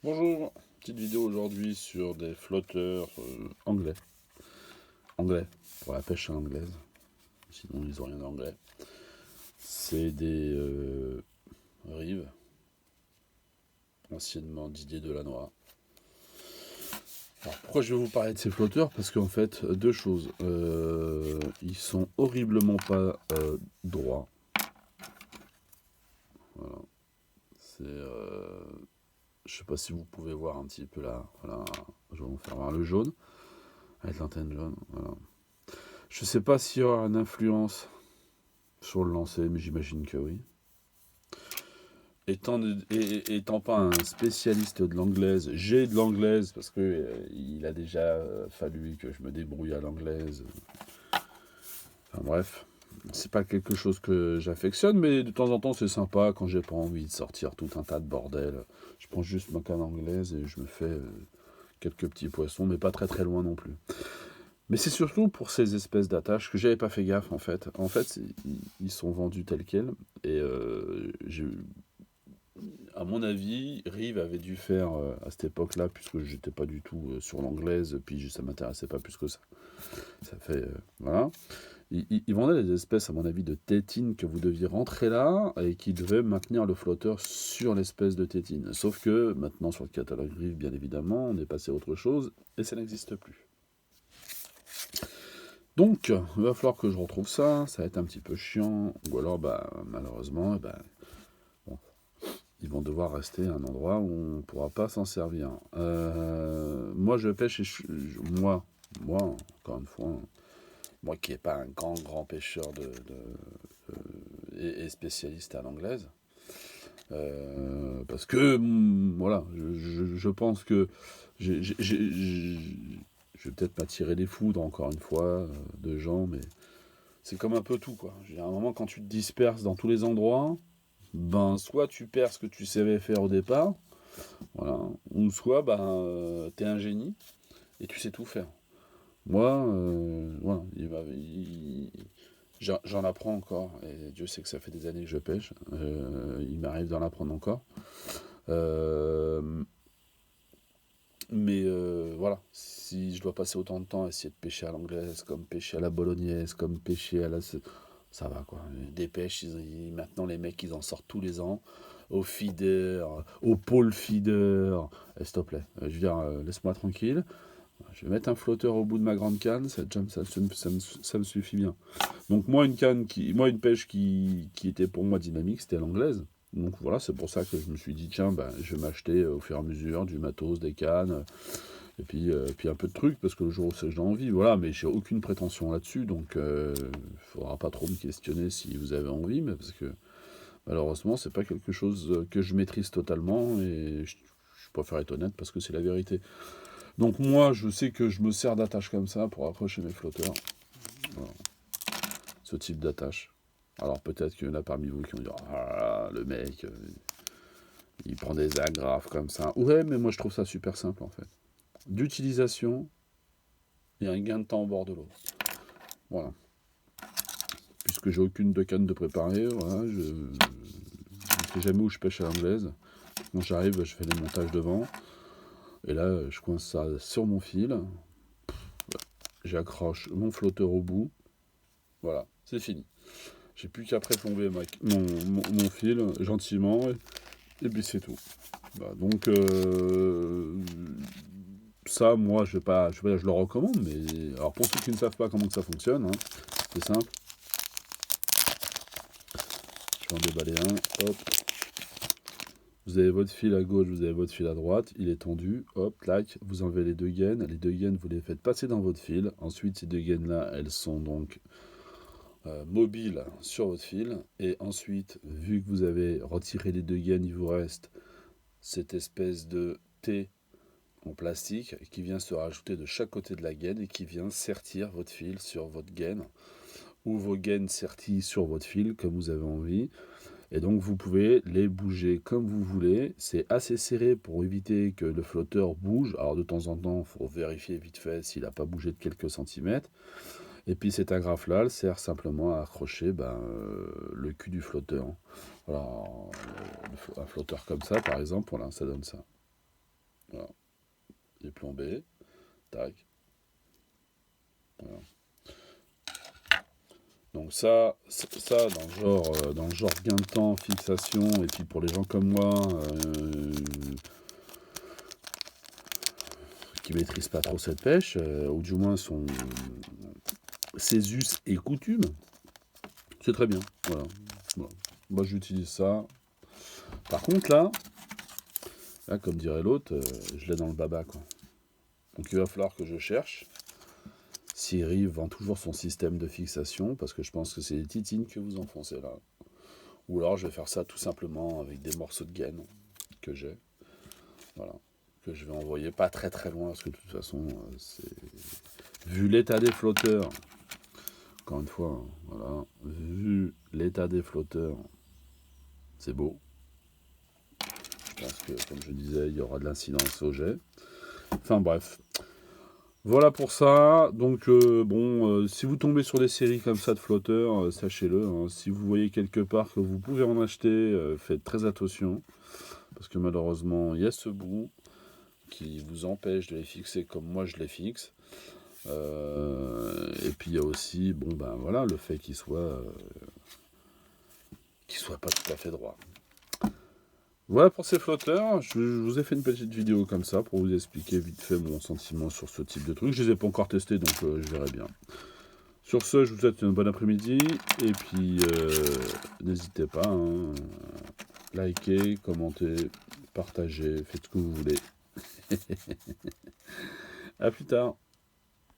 Bonjour, petite vidéo aujourd'hui sur des flotteurs anglais. Anglais, pour la pêche à l'anglaise. Sinon, ils n'ont rien d'anglais. C'est des rives, anciennement Didier Delannoy. Alors, pourquoi je vais vous parler de ces flotteurs? Parce qu'en fait, deux choses. Ils sont horriblement pas droits. Voilà. C'est, je sais pas si vous pouvez voir un petit peu là. Voilà. Je vais vous faire voir le jaune, avec l'antenne jaune. Voilà. Je sais pas s'il y aura une influence sur le lancer, mais j'imagine que oui. Étant pas un spécialiste de l'anglaise, j'ai de l'anglaise parce que il a déjà fallu que je me débrouille à l'anglaise. Enfin bref, c'est pas quelque chose que j'affectionne, mais de temps en temps c'est sympa quand j'ai pas envie de sortir tout un tas de bordel. Je prends juste ma canne anglaise et je me fais quelques petits poissons, mais pas très très loin non plus. Mais c'est surtout pour ces espèces d'attaches que j'avais pas fait gaffe en fait. En fait, ils sont vendus tels quels et à mon avis, Rive avait dû faire à cette époque-là, puisque j'étais pas du tout sur l'anglaise, puis ça m'intéressait pas plus que ça. Ça fait voilà. Ils vendaient des espèces, à mon avis, de tétines que vous deviez rentrer là et qui devaient maintenir le flotteur sur l'espèce de tétine. Sauf que maintenant, sur le catalogue Rive, bien évidemment, on est passé à autre chose et ça n'existe plus. Donc, il va falloir que je retrouve ça. Ça va être un petit peu chiant, ou alors, malheureusement, ils vont devoir rester à un endroit où on ne pourra pas s'en servir. Moi, je pêche moi, encore une fois, moi qui n'ai pas un grand pêcheur et spécialiste à l'anglaise, parce que, voilà, je pense que je vais peut-être m'attirer des foudres, encore une fois, de gens, mais c'est comme un peu tout, quoi. À un moment, quand tu te disperses dans tous les endroits, soit tu perds ce que tu savais faire au départ, voilà, ou soit t'es un génie et tu sais tout faire. Moi, voilà, j'en apprends encore, et Dieu sait que ça fait des années que je pêche, il m'arrive d'en apprendre encore. Euh, voilà, si je dois passer autant de temps à essayer de pêcher à l'anglaise, comme pêcher à la bolognaise, comme pêcher à la... Ça va quoi. Des pêches, maintenant les mecs ils en sortent tous les ans. Au feeder, au pôle feeder. S'il te plaît, je veux dire, laisse-moi tranquille. Je vais mettre un flotteur au bout de ma grande canne, ça me suffit bien. Donc moi une pêche qui était pour moi dynamique, c'était l'anglaise. Donc voilà, c'est pour ça que je me suis dit, tiens, je vais m'acheter au fur et à mesure du matos, des cannes, et puis un peu de trucs, parce que le jour où j'ai envie, voilà, mais j'ai aucune prétention là-dessus, donc il faudra pas trop me questionner si vous avez envie, mais parce que malheureusement, c'est pas quelque chose que je maîtrise totalement, et je préfère être honnête parce que c'est la vérité. Donc moi, je sais que je me sers d'attache comme ça pour accrocher mes flotteurs. Voilà. Ce type d'attache. Alors peut-être qu'il y en a parmi vous qui vont dire ah le mec il prend des agrafes comme ça. Ouais, mais moi je trouve ça super simple en fait. D'utilisation et un gain de temps au bord de l'eau. Voilà. Puisque j'ai aucune de canne de préparer, voilà, je ne sais jamais où je pêche à l'anglaise. Quand j'arrive, je fais les montages devant. Et là, je coince ça sur mon fil. J'accroche mon flotteur au bout. Voilà, c'est fini. J'ai plus qu'à plomber mon fil gentiment et puis c'est tout. Bah, donc ça, moi, je le recommande, mais alors pour ceux qui ne savent pas comment que ça fonctionne, hein, c'est simple. Je vais en déballer un, hop. Vous avez votre fil à gauche, vous avez votre fil à droite, il est tendu, hop, clac, vous enlevez les deux gaines, vous les faites passer dans votre fil. Ensuite, ces deux gaines-là, elles sont donc mobile sur votre fil. Et ensuite, vu que vous avez retiré les deux gaines, il vous reste cette espèce de T en plastique qui vient se rajouter de chaque côté de la gaine et qui vient sertir votre fil sur votre gaine ou vos gaines serties sur votre fil comme vous avez envie. Et donc vous pouvez les bouger comme vous voulez. C'est assez serré pour éviter que le flotteur bouge. Alors de temps en temps, il faut vérifier vite fait s'il n'a pas bougé de quelques centimètres. Et puis cette agrafe-là, elle sert simplement à accrocher le cul du flotteur. Voilà, un flotteur comme ça, par exemple, voilà, ça donne ça. Voilà. Il est plombé. Tac. Voilà. Donc ça dans le genre gain de temps, fixation, et puis pour les gens comme moi, qui maîtrisent pas trop cette pêche, ou du moins ses us et coutumes, c'est très bien. Voilà. Voilà. Moi j'utilise ça. Par contre là comme dirait l'autre, je l'ai dans le baba quoi. Donc il va falloir que je cherche. Siri vend toujours son système de fixation, parce que je pense que c'est des titines que vous enfoncez là. Ou alors je vais faire ça tout simplement avec des morceaux de gaine que j'ai. Voilà. Que je vais envoyer pas très très loin, parce que de toute façon, vu l'état des flotteurs, encore une fois, voilà, vu l'état des flotteurs, c'est beau. Je pense que, comme je disais, il y aura de l'incidence au jet. Enfin bref. Voilà pour ça. Donc si vous tombez sur des séries comme ça de flotteurs, sachez-le. Hein, si vous voyez quelque part que vous pouvez en acheter, faites très attention. Parce que malheureusement, il y a ce bout qui vous empêche de les fixer comme moi je les fixe. Et puis il y a aussi, voilà, le fait qu'il soit pas tout à fait droit. Voilà pour ces flotteurs. Je vous ai fait une petite vidéo comme ça pour vous expliquer vite fait mon sentiment sur ce type de truc. Je les ai pas encore testés, donc je verrai bien. Sur ce, je vous souhaite un bon après-midi. Et puis, n'hésitez pas, hein, likez, commentez, partagez, faites ce que vous voulez. À plus tard.